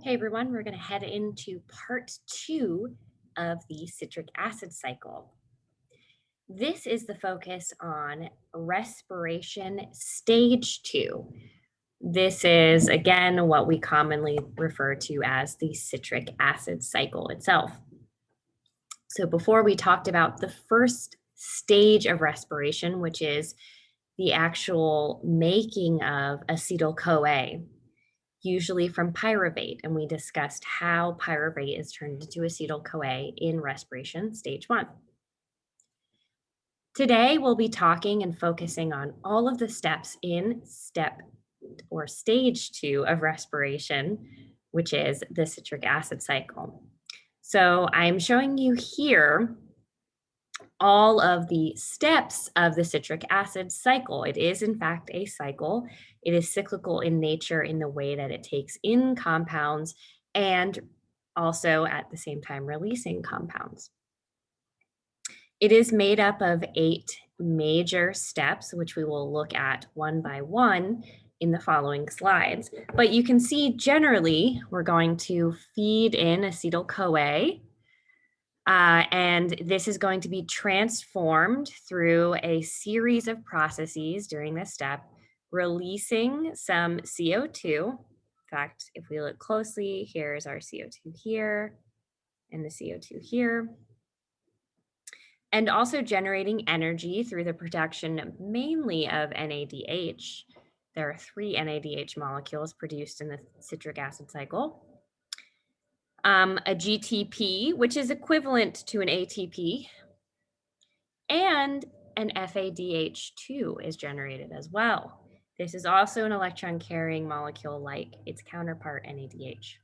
Hey everyone, we're going to head into part 2 of the citric acid cycle. This is the focus on respiration stage 2. This is, again, what we commonly refer to as the citric acid cycle itself. So, before we talked about the first stage of respiration, which is the actual making of acetyl CoA, usually from pyruvate, and we discussed how pyruvate is turned into acetyl CoA in respiration stage 1. Today, we'll be talking and focusing on all of the steps in step or stage 2 of respiration, which is the citric acid cycle. So I'm showing you here all of the steps of the citric acid cycle. It is, in fact, a cycle. It is cyclical in nature in the way that it takes in compounds and also at the same time releasing compounds. It is made up of 8 major steps, which we will look at one by one in the following slides. But you can see generally we're going to feed in acetyl CoA. And this is going to be transformed through a series of processes during this step, releasing some CO2. In fact, if we look closely, here's our CO2 here and the CO2 here. And also generating energy through the production mainly of NADH. There are 3 NADH molecules produced in the citric acid cycle. A GTP, which is equivalent to an ATP, and an FADH2 is generated as well. This is also an electron-carrying molecule like its counterpart NADH.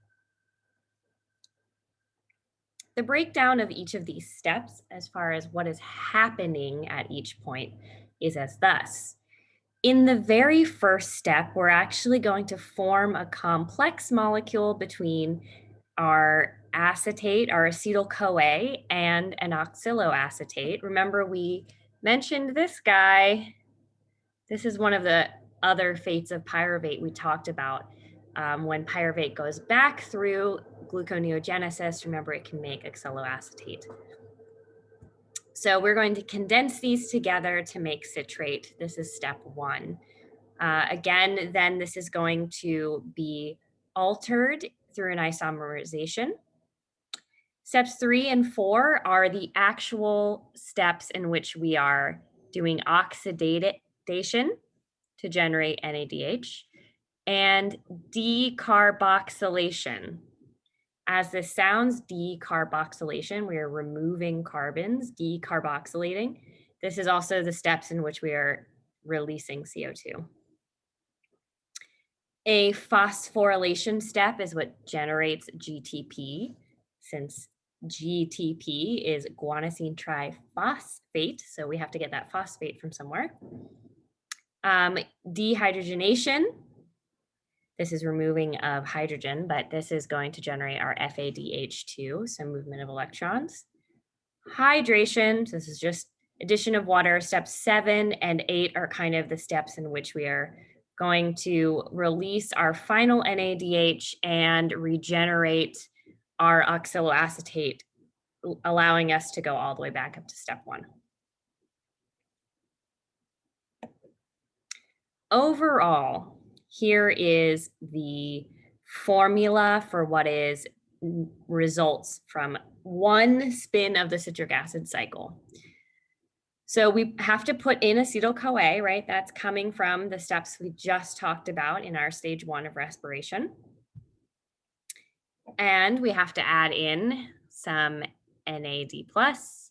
The breakdown of each of these steps, as far as what is happening at each point, is as thus. In the very first step, we're actually going to form a complex molecule between our acetate, our acetyl CoA, and an oxaloacetate. Remember, we mentioned this guy. This is one of the other fates of pyruvate we talked about. When pyruvate goes back through gluconeogenesis, remember it can make oxaloacetate. So we're going to condense these together to make citrate. This is step 1. Again, then this is going to be altered through an isomerization. Steps 3 and 4 are the actual steps in which we are doing oxidation to generate NADH and decarboxylation. As this sounds, decarboxylation, we are removing carbons, decarboxylating. This is also the steps in which we are releasing CO2. A phosphorylation step is what generates GTP, since GTP is guanosine triphosphate, so we have to get that phosphate from somewhere. Dehydrogenation, this is removing of hydrogen, but this is going to generate our FADH2, so movement of electrons. Hydration, so this is just addition of water. Steps 7 and 8 are kind of the steps in which we are going to release our final NADH and regenerate our oxaloacetate, allowing us to go all the way back up to step 1. Overall, here is the formula for what is results from one spin of the citric acid cycle. So we have to put in acetyl CoA, right? That's coming from the steps we just talked about in our stage 1 of respiration. And we have to add in some NAD plus,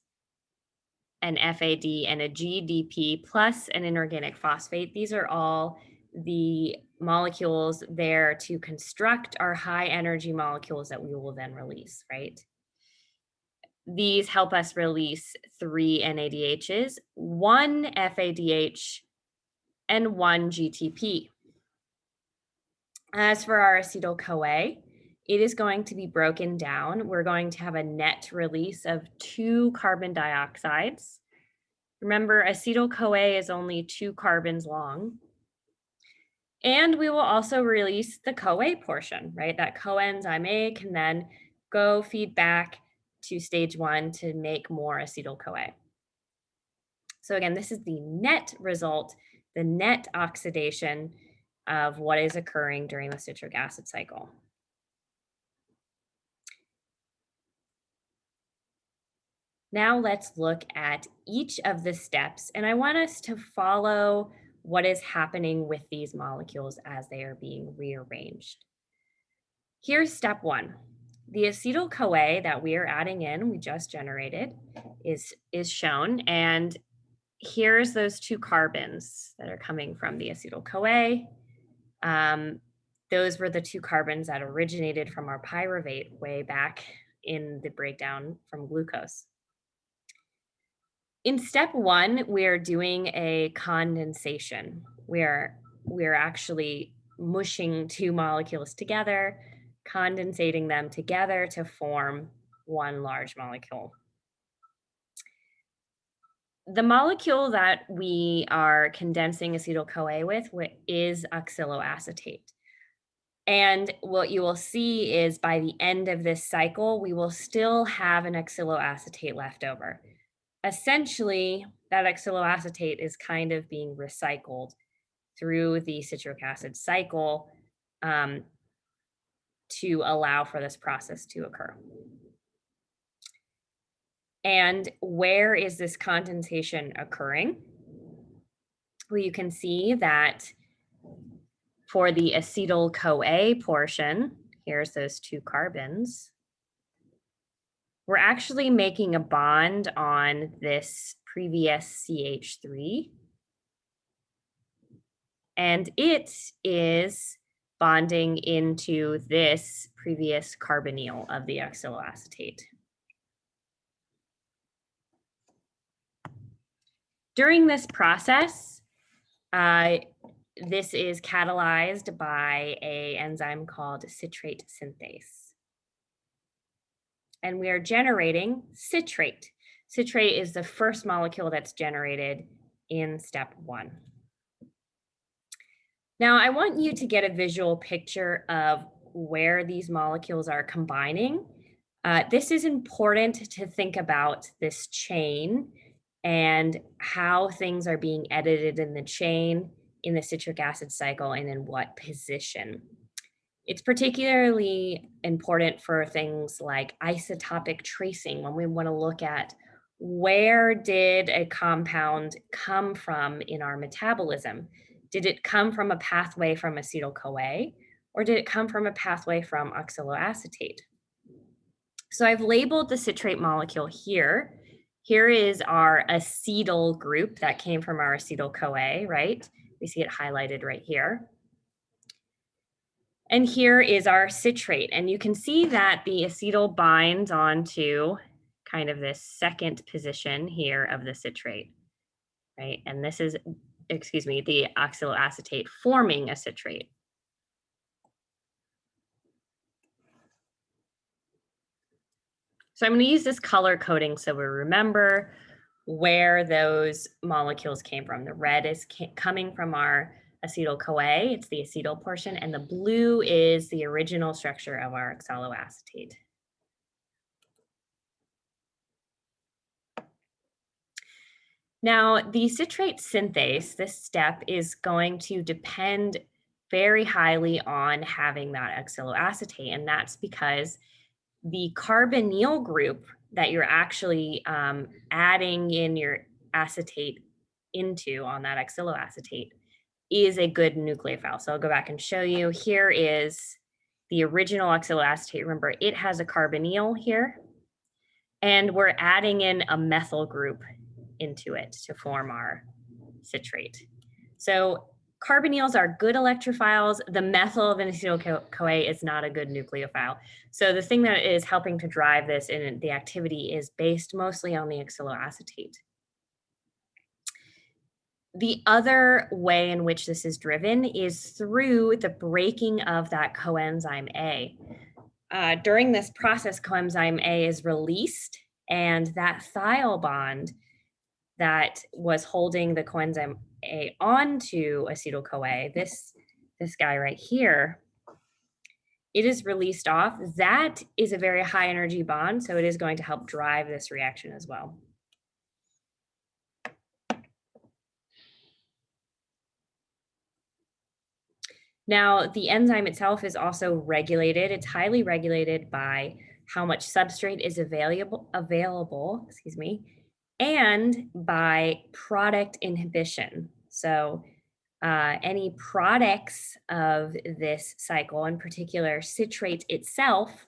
an FAD, and a GDP plus an inorganic phosphate. These are all the molecules there to construct our high energy molecules that we will then release, right? These help us release 3 NADHs, 1 FADH, and 1 GTP. As for our acetyl CoA, it is going to be broken down. We're going to have a net release of 2 carbon dioxides. Remember, acetyl CoA is only 2 carbons long. And we will also release the CoA portion, right? That coenzyme A can then go feed back to stage 1 to make more acetyl-CoA. So again, this is the net result, the net oxidation of what is occurring during the citric acid cycle. Now let's look at each of the steps, and I want us to follow what is happening with these molecules as they are being rearranged. Here's step 1. The acetyl-CoA that we are adding in, we just generated, is shown, and here's those 2 carbons that are coming from the acetyl-CoA. Those were the 2 carbons that originated from our pyruvate way back in the breakdown from glucose. In step 1, we're doing a condensation. We're actually mushing 2 molecules together, condensating them together to form one large molecule. The molecule that we are condensing acetyl-CoA with is oxaloacetate. And what you will see is by the end of this cycle, we will still have an oxaloacetate left over. Essentially, that oxaloacetate is kind of being recycled through the citric acid cycle to allow for this process to occur. And where is this condensation occurring? Well, you can see that for the acetyl-CoA portion, here's those 2 carbons, we're actually making a bond on this previous CH3, and it is bonding into this previous carbonyl of the oxaloacetate. During this process, this is catalyzed by an enzyme called citrate synthase. And we are generating citrate. Citrate is the first molecule that's generated in step 1. Now, I want you to get a visual picture of where these molecules are combining. This is important to think about this chain and how things are being edited in the chain in the citric acid cycle and in what position. It's particularly important for things like isotopic tracing when we want to look at where did a compound come from in our metabolism. Did it come from a pathway from acetyl-CoA, or did it come from a pathway from oxaloacetate? So I've labeled the citrate molecule here. Here is our acetyl group that came from our acetyl-CoA, right? We see it highlighted right here. And here is our citrate. And you can see that the acetyl binds onto kind of this second position here of the citrate, right? And this is, excuse me, the oxaloacetate forming a citrate. So I'm going to use this color coding so we remember where those molecules came from. The red is coming from our acetyl-CoA, it's the acetyl portion, and the blue is the original structure of our oxaloacetate. Now, the citrate synthase, this step is going to depend very highly on having that oxaloacetate, and that's because the carbonyl group that you're actually adding in your acetate into on that oxaloacetate is a good nucleophile. So I'll go back and show you. Here is the original oxaloacetate. Remember, it has a carbonyl here, and we're adding in a methyl group into it to form our citrate. So carbonyls are good electrophiles. The methyl of an acetyl-CoA is not a good nucleophile. So the thing that is helping to drive this in the activity is based mostly on the oxaloacetate. The other way in which this is driven is through the breaking of that coenzyme A. During this process, coenzyme A is released, and that thiol bond that was holding the coenzyme A onto acetyl-CoA, this this guy right here, it is released off. That is a very high energy bond, so it is going to help drive this reaction as well. Now, the enzyme itself is also regulated. It's highly regulated by how much substrate is available, and by product inhibition. So any products of this cycle, in particular citrate itself,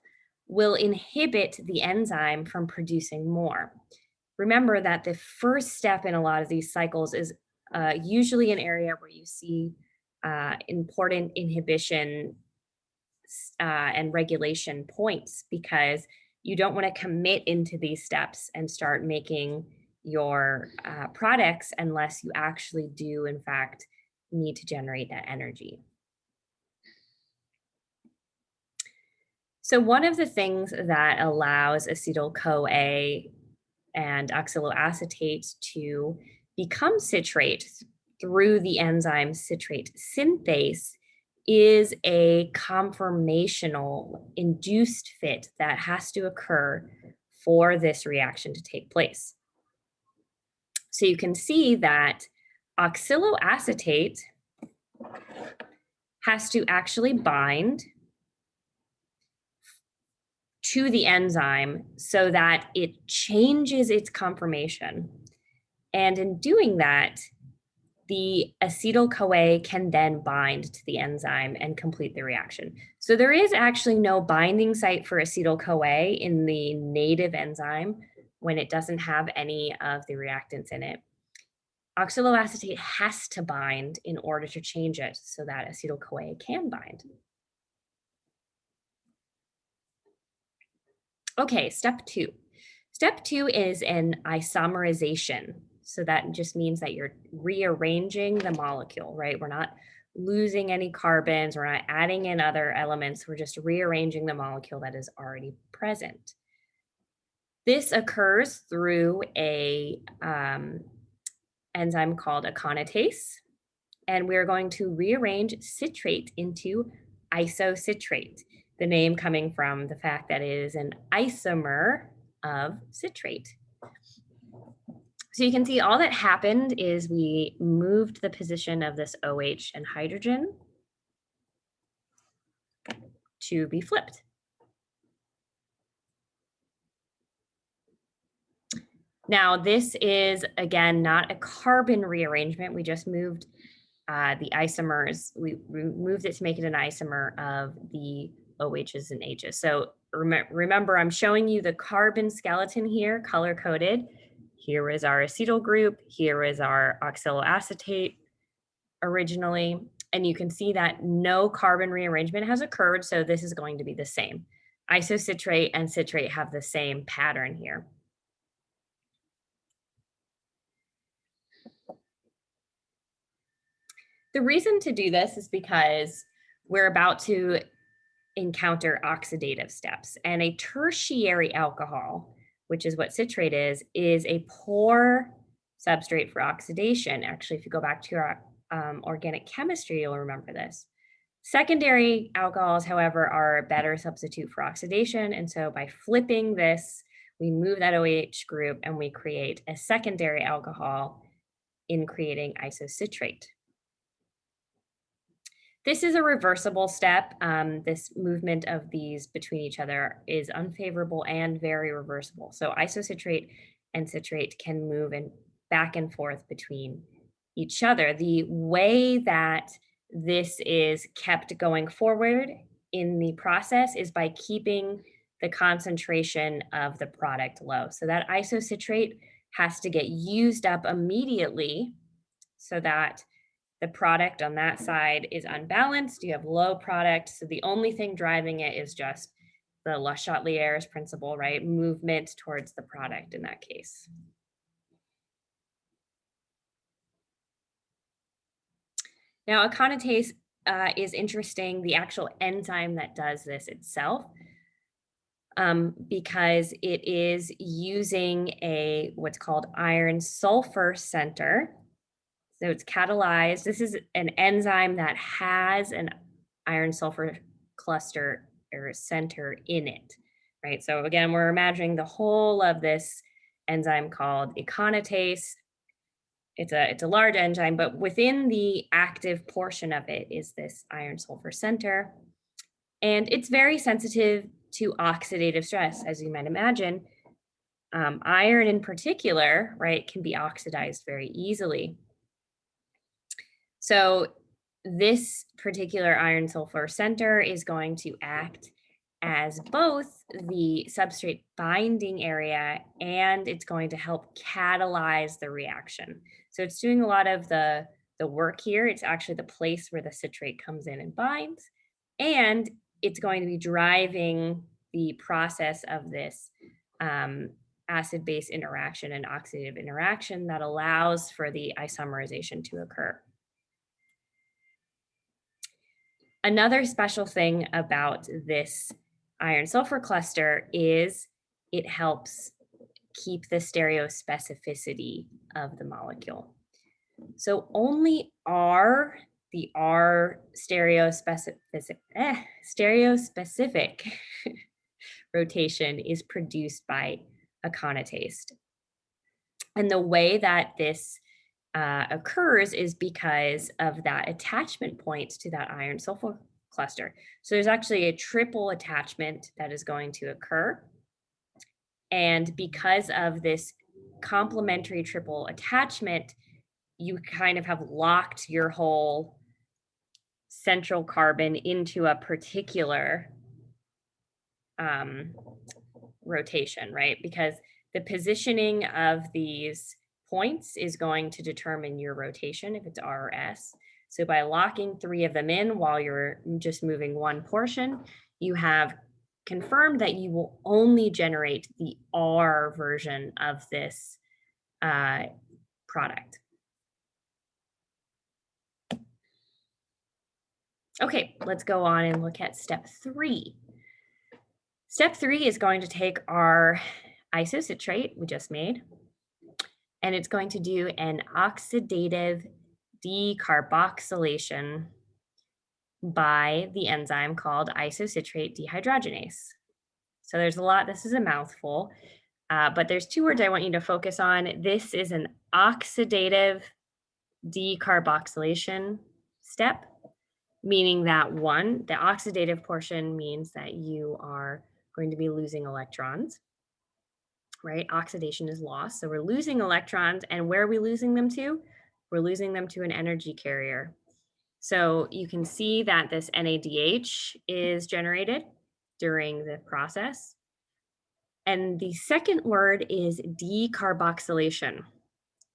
will inhibit the enzyme from producing more. Remember that the first step in a lot of these cycles is usually an area where you see important inhibition and regulation points, because you don't want to commit into these steps and start making your products unless you actually do, in fact, need to generate that energy. So one of the things that allows acetyl-CoA and oxaloacetate to become citrate through the enzyme citrate synthase is a conformational induced fit that has to occur for this reaction to take place. So you can see that oxaloacetate has to actually bind to the enzyme so that it changes its conformation. And in doing that, the acetyl-CoA can then bind to the enzyme and complete the reaction. So there is actually no binding site for acetyl-CoA in the native enzyme when it doesn't have any of the reactants in it. Oxaloacetate has to bind in order to change it so that acetyl-CoA can bind. Okay, step 2. Step 2 is an isomerization. So that just means that you're rearranging the molecule, right? We're not losing any carbons, we're not adding in other elements, we're just rearranging the molecule that is already present. This occurs through a enzyme called aconitase, and we're going to rearrange citrate into isocitrate, the name coming from the fact that it is an isomer of citrate. So you can see all that happened is we moved the position of this OH and hydrogen to be flipped. Now, this is, again, not a carbon rearrangement. We just moved the isomers. We moved it to make it an isomer of the OHs and Hs. So remember, I'm showing you the carbon skeleton here, color-coded. Here is our acetyl group. Here is our oxaloacetate originally. And you can see that no carbon rearrangement has occurred, so this is going to be the same. Isocitrate and citrate have the same pattern here. The reason to do this is because we're about to encounter oxidative steps, and a tertiary alcohol, which is what citrate is a poor substrate for oxidation. Actually, if you go back to your organic chemistry, you'll remember this. Secondary alcohols, however, are a better substitute for oxidation, and so by flipping this, we move that OH group and we create a secondary alcohol in creating isocitrate. This is a reversible step. This movement of these between each other is unfavorable and very reversible. So isocitrate and citrate can move back and forth between each other. The way that this is kept going forward in the process is by keeping the concentration of the product low. So that isocitrate has to get used up immediately so that the product on that side is unbalanced. You have low product. So the only thing driving it is just the Le Chatelier's principle, right? Movement towards the product in that case. Now, aconitase is interesting, the actual enzyme that does this itself, because it is using what's called iron sulfur center. So it's catalyzed. This is an enzyme that has an iron sulfur cluster or center in it, right? So again, we're imagining the whole of this enzyme called aconitase. It's a large enzyme, but within the active portion of it is this iron sulfur center. And it's very sensitive to oxidative stress, as you might imagine. Iron in particular, right, can be oxidized very easily. So this particular iron sulfur center is going to act as both the substrate binding area and it's going to help catalyze the reaction. So it's doing a lot of the work here. It's actually the place where the citrate comes in and binds. And it's going to be driving the process of this acid-base interaction and oxidative interaction that allows for the isomerization to occur. Another special thing about this iron sulfur cluster is it helps keep the stereospecificity of the molecule. So only the R stereospecific rotation is produced by aconitase. And the way that this occurs is because of that attachment point to that iron sulfur cluster. So there's actually a triple attachment that is going to occur. And because of this complementary triple attachment, you kind of have locked your whole central carbon into a particular rotation, right? Because the positioning of these points is going to determine your rotation if it's R or S. So by locking 3 of them in while you're just moving one portion, you have confirmed that you will only generate the R version of this product. Okay, let's go on and look at step 3. Step 3 is going to take our isocitrate we just made, and it's going to do an oxidative decarboxylation by the enzyme called isocitrate dehydrogenase. So there's a lot, this is a mouthful, but there's 2 words I want you to focus on. This is an oxidative decarboxylation step, meaning that 1, the oxidative portion means that you are going to be losing electrons, right? Oxidation is loss. So we're losing electrons, and where are we losing them to? We're losing them to an energy carrier. So you can see that this NADH is generated during the process. And the second word is decarboxylation.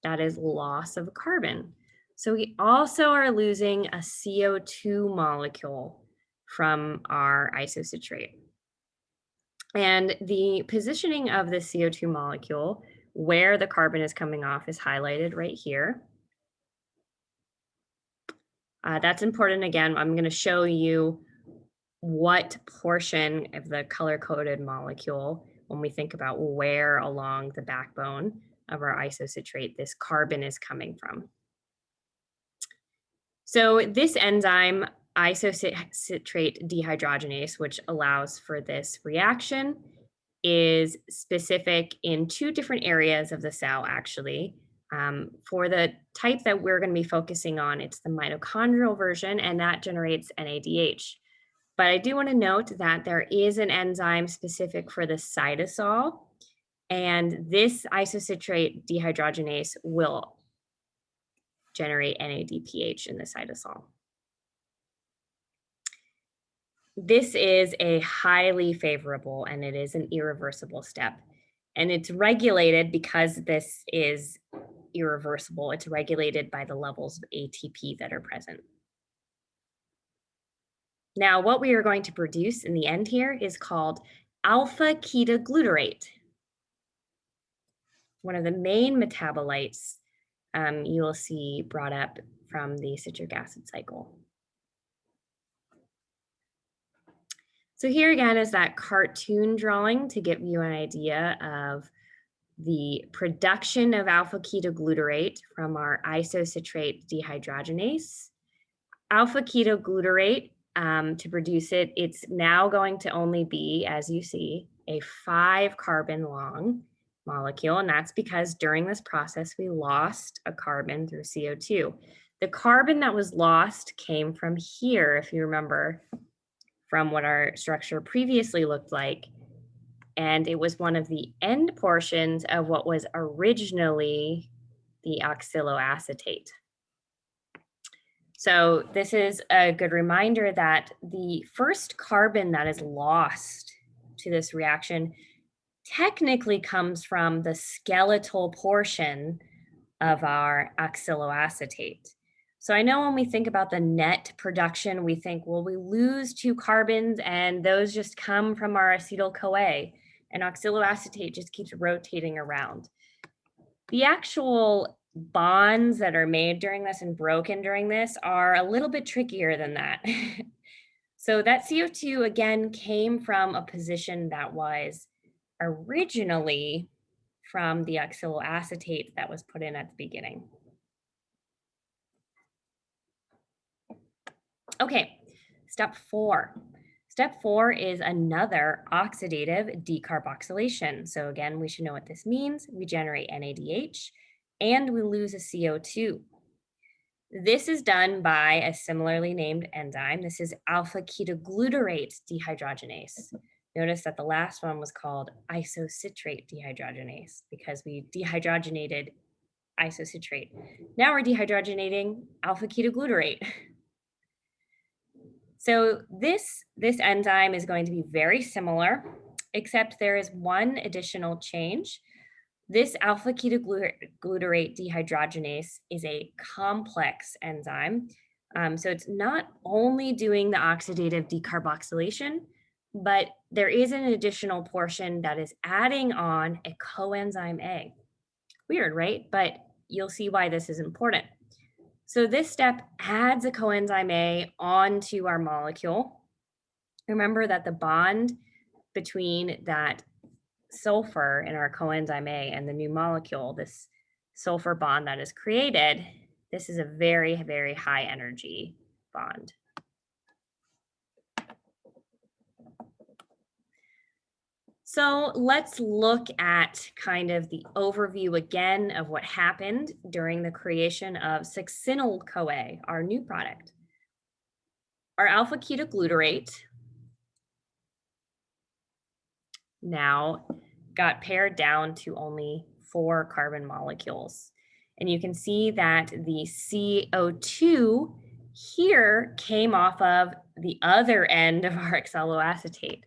That is loss of carbon. So we also are losing a CO2 molecule from our isocitrate. And the positioning of the CO2 molecule, where the carbon is coming off, is highlighted right here. That's important. Again, I'm going to show you what portion of the color-coded molecule, when we think about where along the backbone of our isocitrate this carbon is coming from. So this enzyme, isocitrate dehydrogenase, which allows for this reaction, is specific in 2 different areas of the cell, actually. For the type that we're going to be focusing on, it's the mitochondrial version, and that generates NADH. But I do want to note that there is an enzyme specific for the cytosol, and this isocitrate dehydrogenase will generate NADPH in the cytosol. This is a highly favorable and it is an irreversible step. And it's regulated because this is irreversible. It's regulated by the levels of ATP that are present. Now, what we are going to produce in the end here is called alpha ketoglutarate. One of the main metabolites you will see brought up from the citric acid cycle. So here again is that cartoon drawing to give you an idea of the production of alpha-ketoglutarate from our isocitrate dehydrogenase. Alpha-ketoglutarate, to produce it, it's now going to only be, as you see, a 5-carbon long molecule, and that's because during this process, we lost a carbon through CO2. The carbon that was lost came from here, if you remember, from what our structure previously looked like, and it was one of the end portions of what was originally the oxaloacetate. So this is a good reminder that the first carbon that is lost to this reaction technically comes from the skeletal portion of our oxaloacetate. So I know when we think about the net production, we think, well, we lose 2 carbons and those just come from our acetyl-CoA, and oxaloacetate just keeps rotating around. The actual bonds that are made during this and broken during this are a little bit trickier than that. So that CO2 again came from a position that was originally from the oxaloacetate that was put in at the beginning. Okay, step 4. Step 4 is another oxidative decarboxylation. So again, we should know what this means. We generate NADH and we lose a CO2. This is done by a similarly named enzyme. This is alpha-ketoglutarate dehydrogenase. Notice that the last one was called isocitrate dehydrogenase because we dehydrogenated isocitrate. Now we're dehydrogenating alpha-ketoglutarate. So this enzyme is going to be very similar, except there is one additional change. This alpha-ketoglutarate dehydrogenase is a complex enzyme. So it's not only doing the oxidative decarboxylation, but there is an additional portion that is adding on a coenzyme A. Weird, right? But you'll see why this is important. So this step adds a coenzyme A onto our molecule. Remember that the bond between that sulfur in our coenzyme A and the new molecule, this sulfur bond that is created, this is a very, very high energy bond. So let's look at kind of the overview again of what happened during the creation of succinyl-CoA, our new product. Our alpha-ketoglutarate now got pared down to only 4 carbon molecules. And you can see that the CO2 here came off of the other end of our oxaloacetate.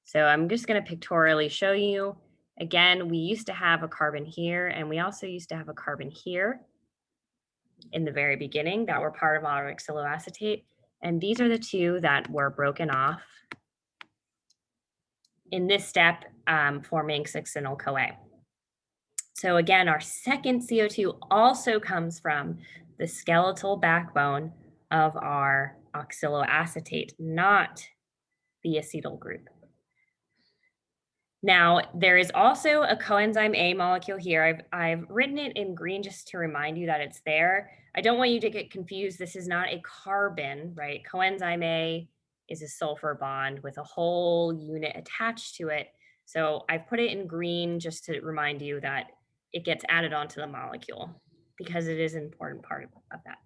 So I'm just going to pictorially show you. Again, we used to have a carbon here, and we also used to have a carbon here in the very beginning that were part of our oxaloacetate. And these are the 2 that were broken off in this step, forming succinyl-CoA. So again, our second CO2 also comes from the skeletal backbone of our oxaloacetate, not the acetyl group. Now, there is also a coenzyme A molecule here. I've written it in green just to remind you that it's there. I don't want you to get confused. This is not a carbon, right? Coenzyme A is a sulfur bond with a whole unit attached to it. So I've put it in green just to remind you that it gets added onto the molecule because it is an important part of that.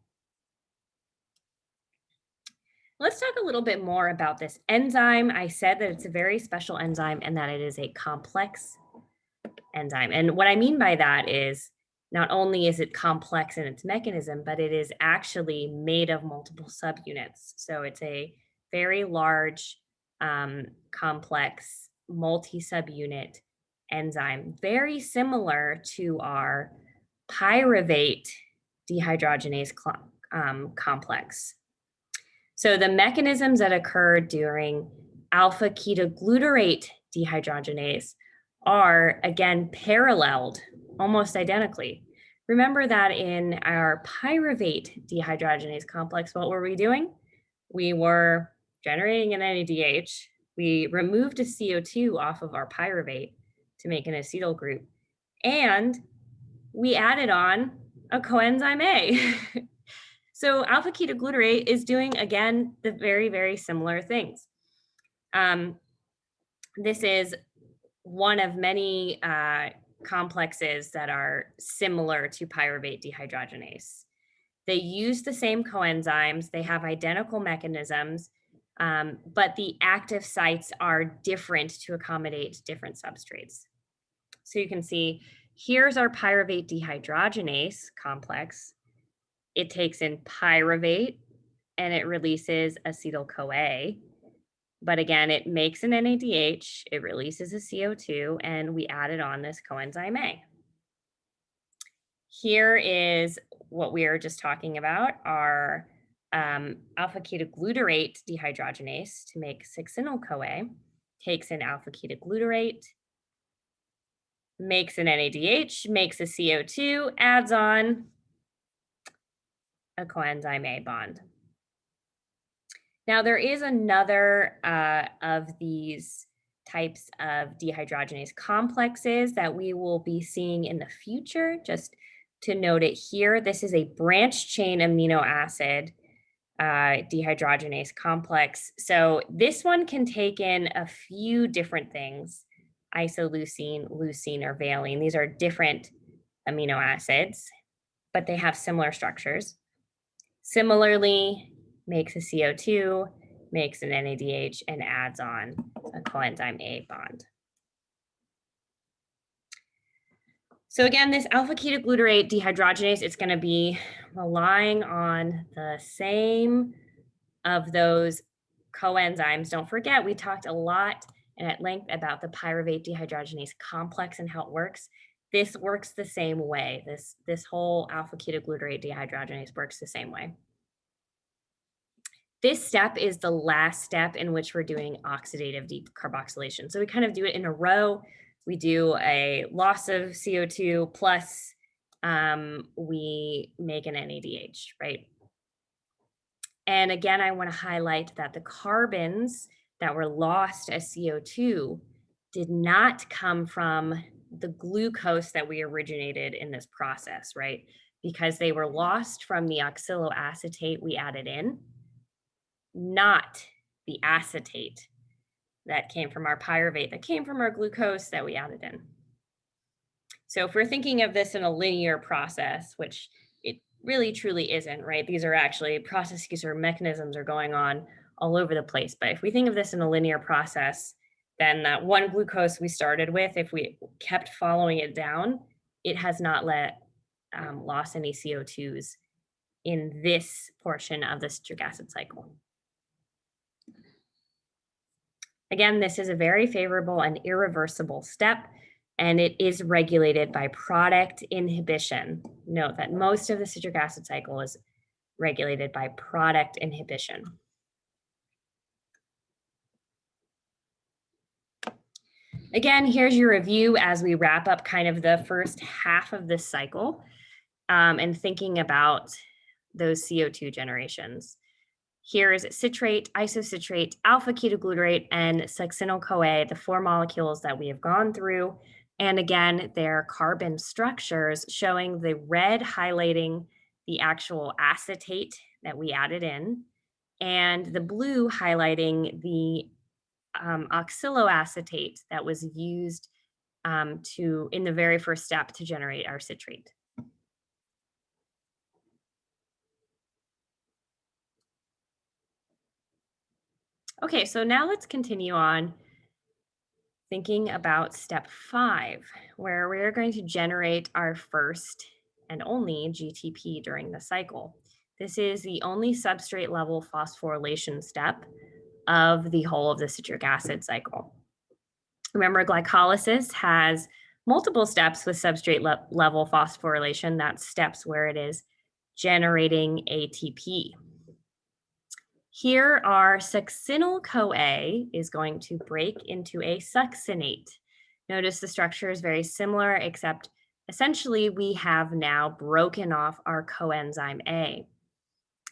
Let's talk a little bit more about this enzyme. I said that it's a very special enzyme and that it is a complex enzyme. And what I mean by that is not only is it complex in its mechanism, but it is actually made of multiple subunits. So it's a very large, complex, multi-subunit enzyme, very similar to our pyruvate dehydrogenase complex. So the mechanisms that occur during alpha-ketoglutarate dehydrogenase are, again, paralleled almost identically. Remember that in our pyruvate dehydrogenase complex, what were we doing? We were generating an NADH. We removed a CO2 off of our pyruvate to make an acetyl group. and we added on a coenzyme A. So alpha ketoglutarate is doing, again, the very, very similar things. This is one of many complexes that are similar to pyruvate dehydrogenase. They use the same coenzymes, they have identical mechanisms, but the active sites are different to accommodate different substrates. So you can see here's our pyruvate dehydrogenase complex. It takes in pyruvate and it releases acetyl-CoA. But again, it makes an NADH, it releases a CO2, and we added on this coenzyme A. Here is what we were just talking about, our alpha ketoglutarate dehydrogenase to make succinyl-CoA, takes in alpha ketoglutarate, makes an NADH, makes a CO2, adds on a coenzyme A bond. Now, there is another of these types of dehydrogenase complexes that we will be seeing in the future. Just to note it here, this is a branched chain amino acid dehydrogenase complex. So this one can take in a few different things: isoleucine, leucine, or valine. These are different amino acids, but they have similar structures. Similarly, makes a CO2, makes an NADH, and adds on a coenzyme A bond. So again, this alpha ketoglutarate dehydrogenase, it's going to be relying on the same of those coenzymes. Don't forget, we talked a lot and at length about the pyruvate dehydrogenase complex and how it works. This works the same way. This whole alpha ketoglutarate dehydrogenase works the same way. This step is the last step in which we're doing oxidative decarboxylation. So we kind of do it in a row. We do a loss of CO2 plus we make an NADH, right? And again, I want to highlight that the carbons that were lost as CO2 did not come from the glucose that we originated in this process, right? Because they were lost from the oxaloacetate we added in, not the acetate that came from our pyruvate, that came from our glucose that we added in. So if we're thinking of this in a linear process, which it really truly isn't, right? These are actually processes or mechanisms are going on all over the place. But if we think of this in a linear process, then that one glucose we started with, if we kept following it down, it has not lost any CO2s in this portion of the citric acid cycle. Again, this is a very favorable and irreversible step, and it is regulated by product inhibition. Note that most of the citric acid cycle is regulated by product inhibition. Again, here's your review as we wrap up kind of the first half of this cycle and thinking about those CO2 generations. Here is citrate, isocitrate, alpha ketoglutarate, and succinyl-CoA, the 4 molecules that we have gone through. And again, their carbon structures showing the red highlighting the actual acetate that we added in, and the blue highlighting the oxaloacetate that was used in the very first step to generate our citrate. Okay, so now let's continue on thinking about step 5, where we're going to generate our first and only GTP during the cycle. This is the only substrate level phosphorylation step of the whole of the citric acid cycle. Remember, glycolysis has multiple steps with substrate level phosphorylation. That's steps where it is generating ATP. Here, our succinyl-CoA is going to break into a succinate. Notice the structure is very similar, except essentially we have now broken off our coenzyme A.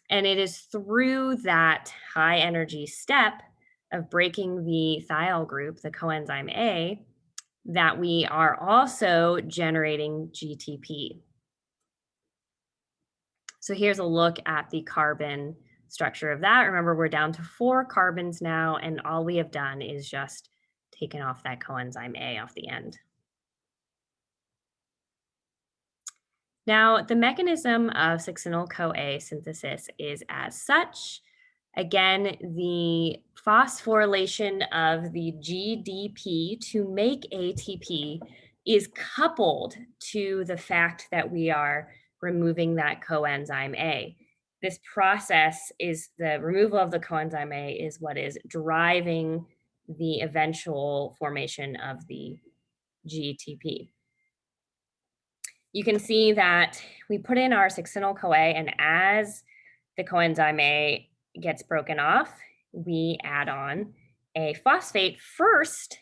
And it is through that high energy step of breaking the thiol group, the coenzyme A, that we are also generating GTP. So here's a look at the carbon structure of that. Remember, we're down to 4 carbons now, and all we have done is just taken off that coenzyme A off the end. Now, the mechanism of succinyl-CoA synthesis is as such. Again, the phosphorylation of the GDP to make ATP is coupled to the fact that we are removing that coenzyme A. This process is the removal of the coenzyme A is what is driving the eventual formation of the GTP. You can see that we put in our succinyl-CoA, and as the coenzyme A gets broken off, we add on a phosphate first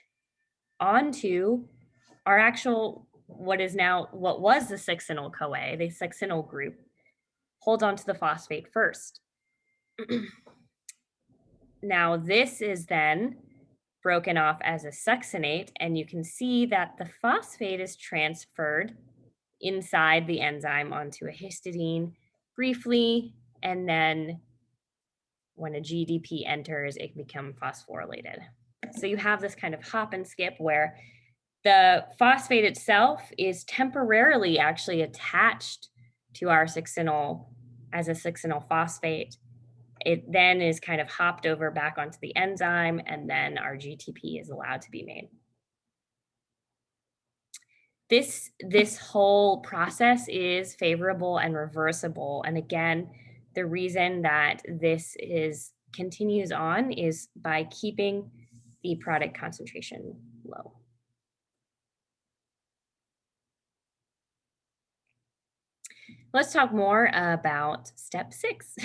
onto our actual, what was the succinyl-CoA, the succinyl group, holds onto the phosphate first. Now this is then broken off as a succinate, and you can see that the phosphate is transferred inside the enzyme onto a histidine briefly, and then when a GDP enters, it becomes phosphorylated. So you have this kind of hop and skip where the phosphate itself is temporarily actually attached to our succinyl as a succinyl phosphate. It then is kind of hopped over back onto the enzyme, and then our GTP is allowed to be made. This whole process is favorable and reversible. And again, the reason that this continues on is by keeping the product concentration low. Let's talk more about step 6.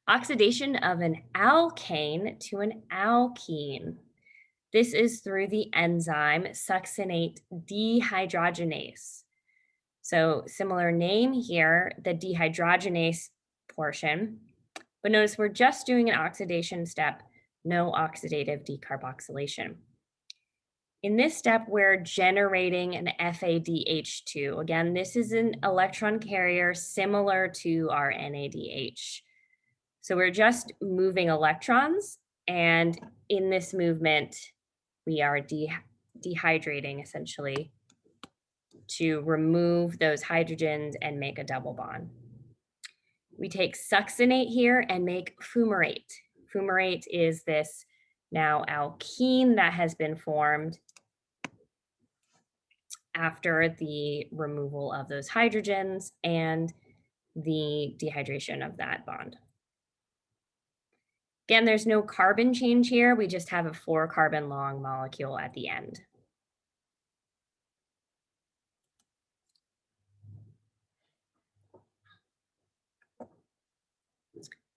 Oxidation of an alkane to an alkene. This is through the enzyme succinate dehydrogenase. So similar name here, the dehydrogenase portion, but notice we're just doing an oxidation step, no oxidative decarboxylation. In this step, we're generating an FADH2. Again, this is an electron carrier similar to our NADH. So we're just moving electrons, and in this movement, we are dehydrating essentially to remove those hydrogens and make a double bond. We take succinate here and make fumarate. Fumarate is this now alkene that has been formed after the removal of those hydrogens and the dehydration of that bond. Again, there's no carbon change here. We just have a 4-carbon long molecule at the end.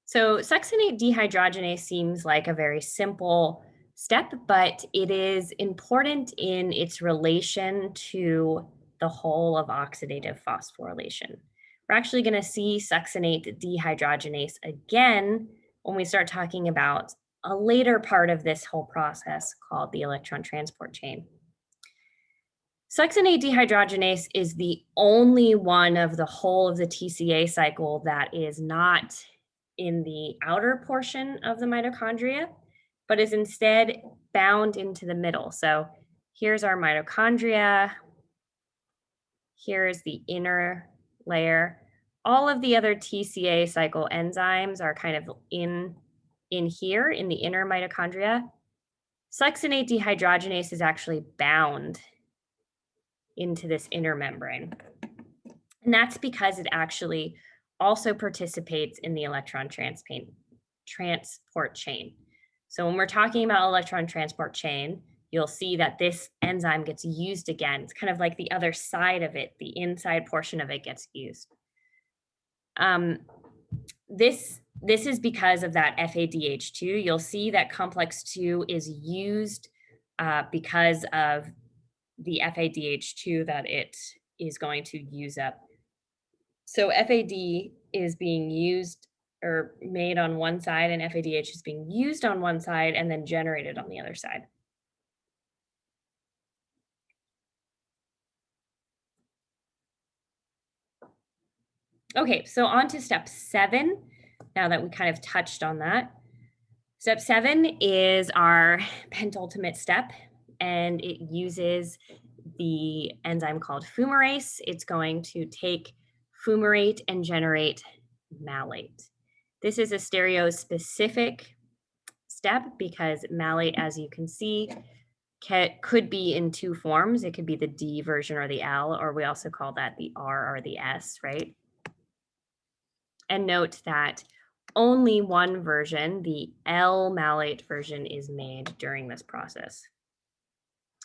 So succinate dehydrogenase seems like a very simple step, but it is important in its relation to the whole of oxidative phosphorylation. We're actually going to see succinate dehydrogenase again when we start talking about a later part of this whole process called the electron transport chain. Succinate dehydrogenase is the only one of the whole of the TCA cycle that is not in the outer portion of the mitochondria, but is instead bound into the middle. So here's our mitochondria. Here's the inner layer. All of the other TCA cycle enzymes are kind of in here in the inner mitochondria. Succinate dehydrogenase is actually bound into this inner membrane. And that's because it actually also participates in the electron transport chain. So when we're talking about electron transport chain, you'll see that this enzyme gets used again. It's kind of like the other side of it, the inside portion of it gets used. This is because of that FADH2. You'll see that complex 2 is used because of the FADH2 that it is going to use up. So FAD is being used or made on one side, and FADH is being used on one side and then generated on the other side. Okay, so on to step 7, now that we kind of touched on that. Step 7 is our penultimate step, and it uses the enzyme called fumarase. It's going to take fumarate and generate malate. This is a stereospecific step because malate, as you can see, could be in 2 forms. It could be the D version or the L, or we also call that the R or the S, right? And note that only one version, the L-malate version, is made during this process.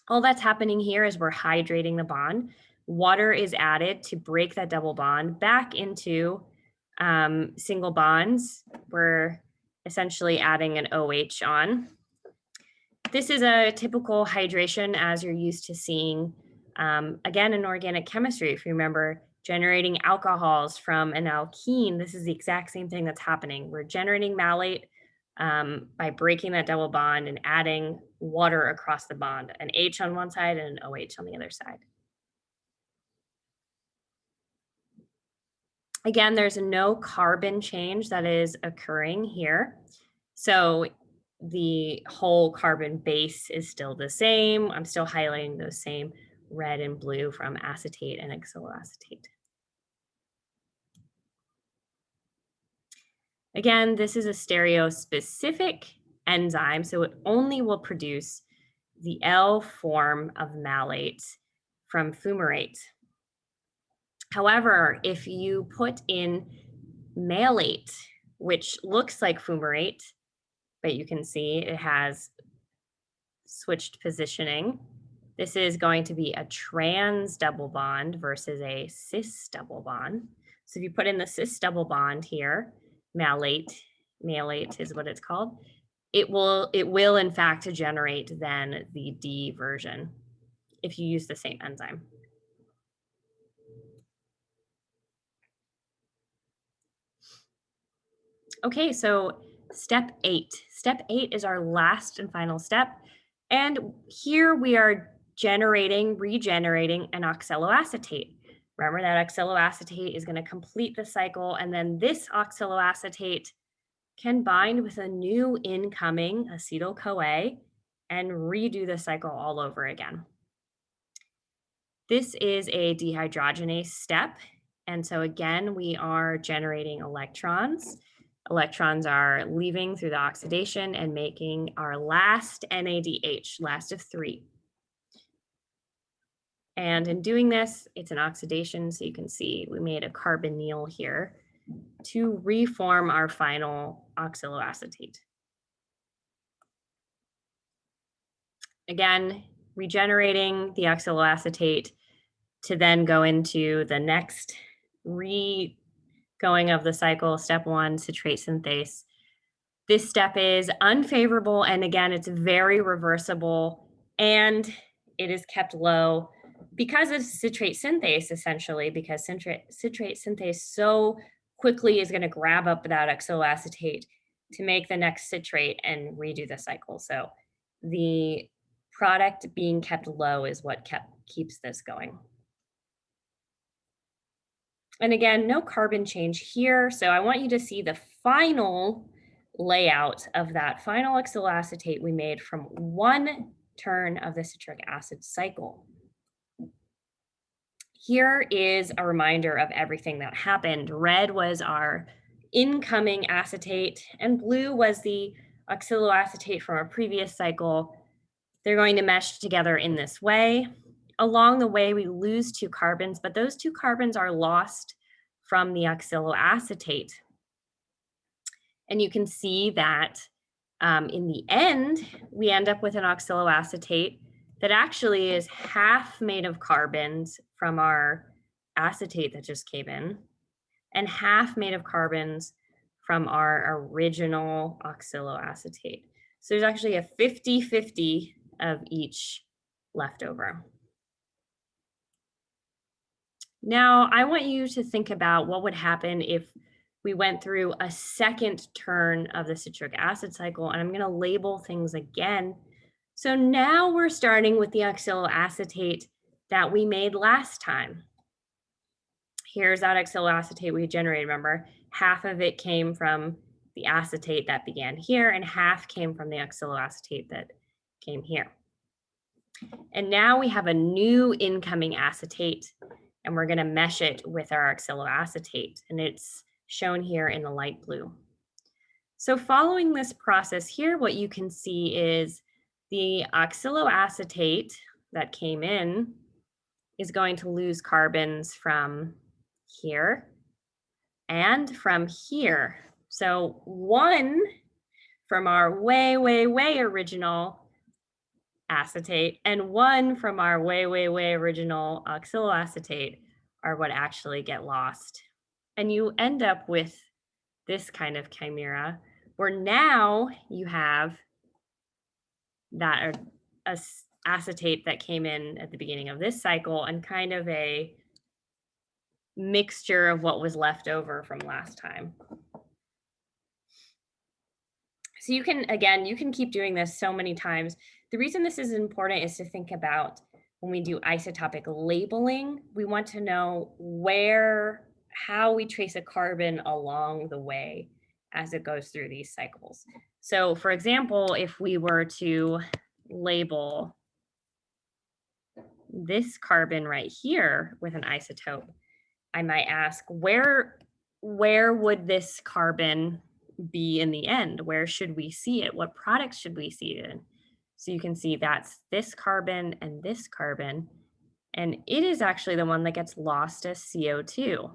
All that's happening here is we're hydrating the bond. Water is added to break that double bond back into single bonds. We're essentially adding an OH on. This is a typical hydration as you're used to seeing, again, in organic chemistry. If you remember, generating alcohols from an alkene, this is the exact same thing that's happening. We're generating malate by breaking that double bond and adding water across the bond, an H on one side and an OH on the other side. Again, there's no carbon change that is occurring here. So the whole carbon base is still the same. I'm still highlighting those same red and blue from acetate and oxaloacetate. Again, this is a stereospecific enzyme, so it only will produce the L form of malate from fumarate. However, if you put in malate, which looks like fumarate, but you can see it has switched positioning. This is going to be a trans double bond versus a cis double bond. So if you put in the cis double bond here, malate is what it's called, it will in fact generate then the D version if you use the same enzyme. Okay, so step 8. Step 8 is our last and final step. And here we are regenerating an oxaloacetate. Remember that oxaloacetate is going to complete the cycle, and then this oxaloacetate can bind with a new incoming acetyl-CoA and redo the cycle all over again. This is a dehydrogenase step. And so again, we are generating electrons. Electrons are leaving through the oxidation and making our last NADH, last of 3. And in doing this, it's an oxidation. So you can see we made a carbonyl here to reform our final oxaloacetate. Again, regenerating the oxaloacetate to then go into the next going of the cycle, step 1, citrate synthase. This step is unfavorable, and again, it's very reversible, and it is kept low because of citrate synthase, essentially, because citrate synthase so quickly is going to grab up that oxaloacetate to make the next citrate and redo the cycle. So the product being kept low is what keeps this going. And again, no carbon change here. So I want you to see the final layout of that final oxaloacetate we made from one turn of the citric acid cycle. Here is a reminder of everything that happened. Red was our incoming acetate, and blue was the oxaloacetate from our previous cycle. They're going to mesh together in this way. Along the way, we lose 2 carbons, but those 2 carbons are lost from the oxaloacetate. And you can see that in the end, we end up with an oxaloacetate that actually is half made of carbons from our acetate that just came in, and half made of carbons from our original oxaloacetate. So there's actually a 50-50 of each left over. Now, I want you to think about what would happen if we went through a second turn of the citric acid cycle, and I'm going to label things again. So now we're starting with the oxaloacetate that we made last time. Here's that oxaloacetate we generated. Remember, half of it came from the acetate that began here, and half came from the oxaloacetate that came here. And now we have a new incoming acetate, and we're going to mesh it with our oxaloacetate, and it's shown here in the light blue. So following this process here, what you can see is the oxaloacetate that came in is going to lose carbons from here and from here. So one from our way original acetate and one from our way original oxaloacetate are what actually get lost. And you end up with this kind of chimera where now you have that acetate that came in at the beginning of this cycle and kind of a mixture of what was left over from last time. So you can keep doing this so many times. The reason this is important is to think about when we do isotopic labeling, we want to know how we trace a carbon along the way as it goes through these cycles. So for example, if we were to label this carbon right here with an isotope, I might ask, where would this carbon be in the end? Where should we see it? What products should we see it in? So you can see that's this carbon and this carbon, and it is actually the one that gets lost as CO2.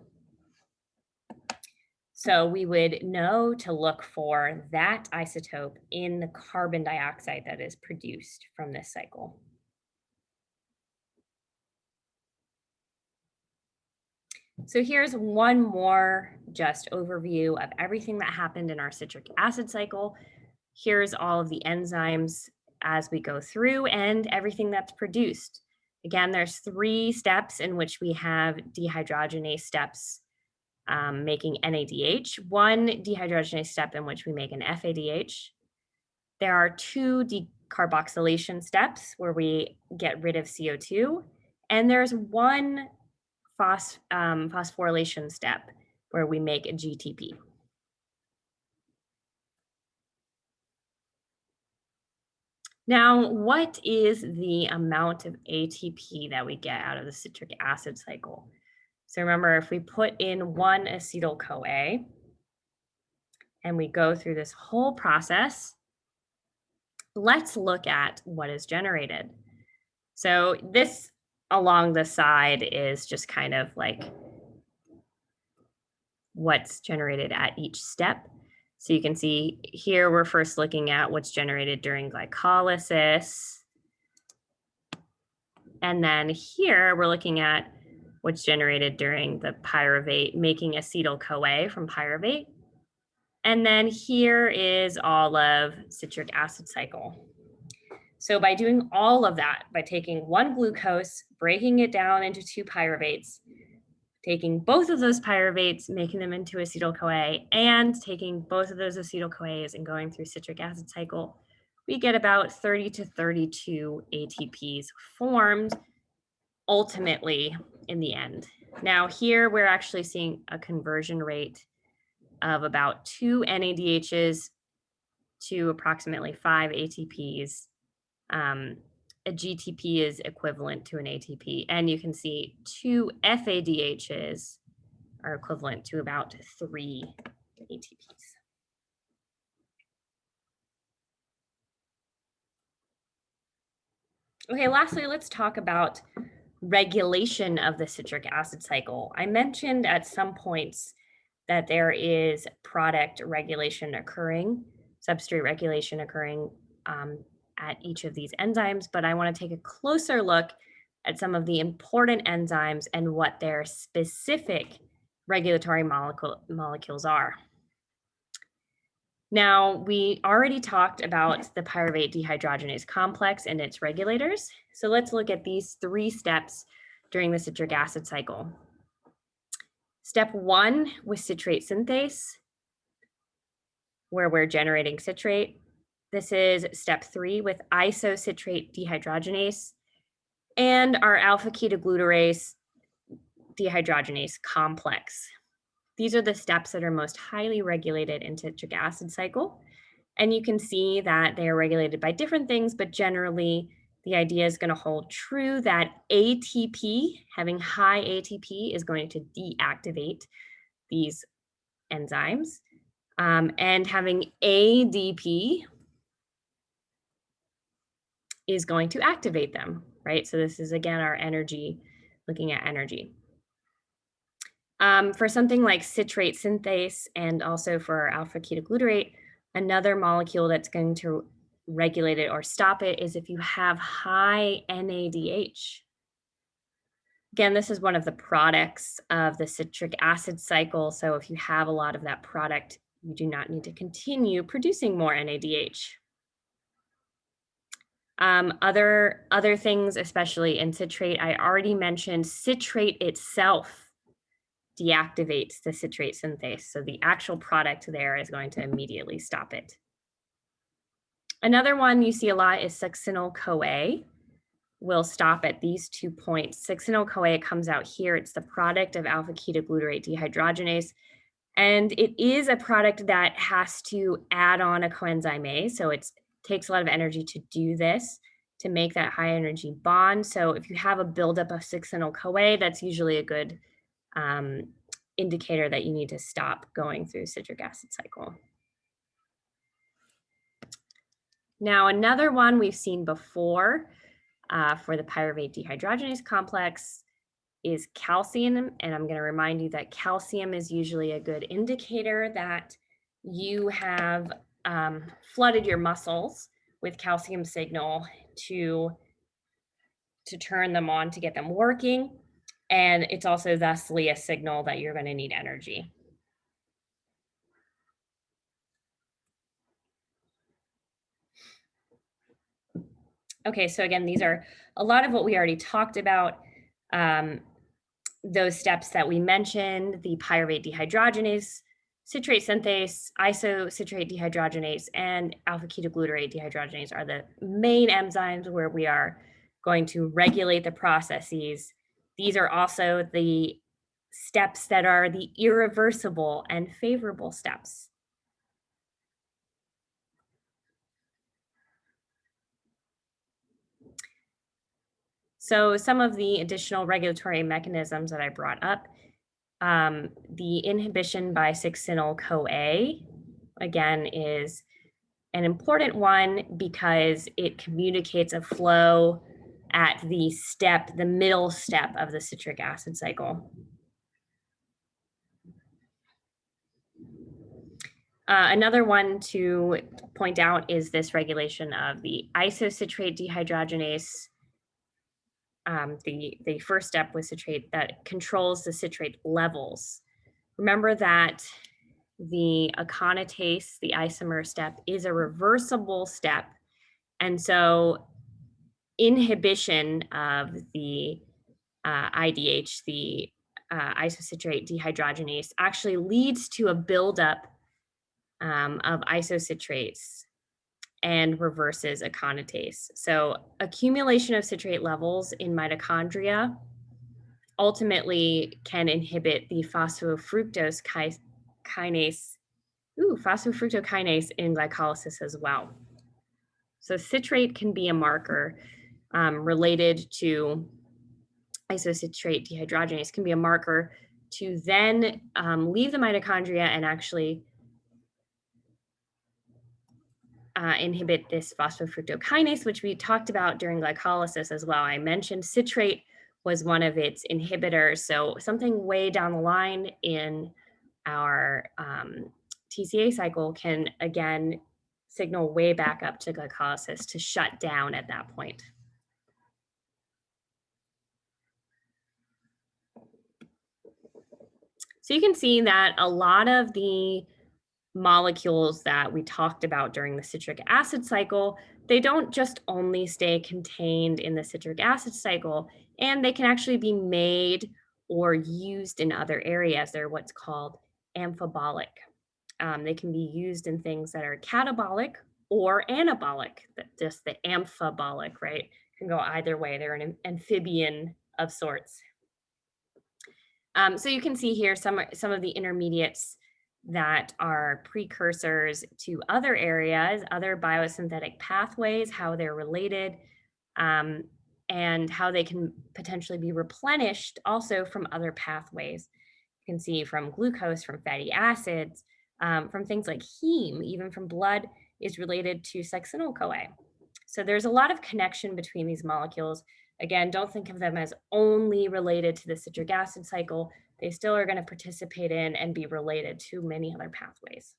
So we would know to look for that isotope in the carbon dioxide that is produced from this cycle. So here's one more just overview of everything that happened in our citric acid cycle. Here's all of the enzymes as we go through and everything that's produced. Again, there's 3 steps in which we have dehydrogenase steps making NADH, 1 dehydrogenase step in which we make an FADH. There are 2 decarboxylation steps where we get rid of CO2, and there's 1 phosphorylation step where we make a GTP. Now, what is the amount of ATP that we get out of the citric acid cycle? So remember, if we put in 1 acetyl-CoA and we go through this whole process, let's look at what is generated. So this along the side is just kind of like what's generated at each step. So you can see here we're first looking at what's generated during glycolysis. And then here we're looking at what's generated during the pyruvate, making acetyl-CoA from pyruvate. And then here is all of citric acid cycle. So by doing all of that, by taking 1 glucose, breaking it down into 2 pyruvates, taking both of those pyruvates, making them into acetyl-CoA, and taking both of those acetyl-CoAs and going through citric acid cycle, we get about 30 to 32 ATPs formed ultimately in the end. Now here we're actually seeing a conversion rate of about 2 NADHs to approximately 5 ATPs. A GTP is equivalent to an ATP, and you can see 2 FADHs are equivalent to about 3 ATPs. Okay, lastly, let's talk about regulation of the citric acid cycle. I mentioned at some points that there is product regulation occurring, substrate regulation occurring at each of these enzymes, but I want to take a closer look at some of the important enzymes and what their specific regulatory molecules are. Now, we already talked about the pyruvate dehydrogenase complex and its regulators. So let's look at these 3 steps during the citric acid cycle. Step 1 with citrate synthase, where we're generating citrate. This is step 3 with isocitrate dehydrogenase and our alpha ketoglutarase dehydrogenase complex. These are the steps that are most highly regulated in citric acid cycle. And you can see that they are regulated by different things, but generally the idea is going to hold true that ATP, having high ATP, is going to deactivate these enzymes. And having ADP is going to activate them, right? So this is, again, our energy, looking at energy. For something like citrate synthase and also for alpha ketoglutarate, another molecule that's going to regulate it or stop it is if you have high NADH. Again, this is one of the products of the citric acid cycle. So if you have a lot of that product, you do not need to continue producing more NADH. Other things, especially in citrate, I already mentioned citrate itself deactivates the citrate synthase. So the actual product there is going to immediately stop it. Another one you see a lot is succinyl-CoA. Will stop at these 2 points. Succinyl-CoA comes out here. It's the product of alpha ketoglutarate dehydrogenase. And it is a product that has to add on a coenzyme A. So it takes a lot of energy to do this, to make that high energy bond. So if you have a buildup of succinyl-CoA, that's usually a good indicator that you need to stop going through citric acid cycle. Now, another one we've seen before for the pyruvate dehydrogenase complex is calcium. And I'm going to remind you that calcium is usually a good indicator that you have flooded your muscles with calcium signal to turn them on, to get them working. And it's also thusly a signal that you're going to need energy. Okay, so again, these are a lot of what we already talked about. Those steps that we mentioned, the pyruvate dehydrogenase, citrate synthase, isocitrate dehydrogenase, and alpha ketoglutarate dehydrogenase are the main enzymes where we are going to regulate the processes. These are also the steps that are the irreversible and favorable steps. So some of the additional regulatory mechanisms that I brought up, the inhibition by succinyl-CoA, again, is an important one because it communicates a flow at the middle step of the citric acid cycle. Another one to point out is this regulation of the isocitrate dehydrogenase. The first step with citrate that controls the citrate levels. Remember that the aconitase, the isomer step, is a reversible step. And so inhibition of the IDH, the isocitrate dehydrogenase, actually leads to a buildup of isocitrates and reverses aconitase. So accumulation of citrate levels in mitochondria ultimately can inhibit the phosphofructokinase in glycolysis as well. So citrate can be a marker related to isocitrate dehydrogenase, can be a marker to then leave the mitochondria and actually inhibit this phosphofructokinase, which we talked about during glycolysis as well. I mentioned citrate was one of its inhibitors. So something way down the line in our TCA cycle can, again, signal way back up to glycolysis to shut down at that point. So you can see that a lot of the molecules that we talked about during the citric acid cycle, they don't just only stay contained in the citric acid cycle, and they can actually be made or used in other areas. They're what's called amphibolic. They can be used in things that are catabolic or anabolic, just the amphibolic, right? Can go either way. They're an amphibian of sorts. So you can see here some of the intermediates that are precursors to other areas, other biosynthetic pathways, how they're related, um, and how they can potentially be replenished also from other pathways. You can see from glucose, from fatty acids, from things like heme, even from blood, is related to succinyl CoA. So there's a lot of connection between these molecules. Again, don't think of them as only related to the citric acid cycle. They still are going to participate in and be related to many other pathways.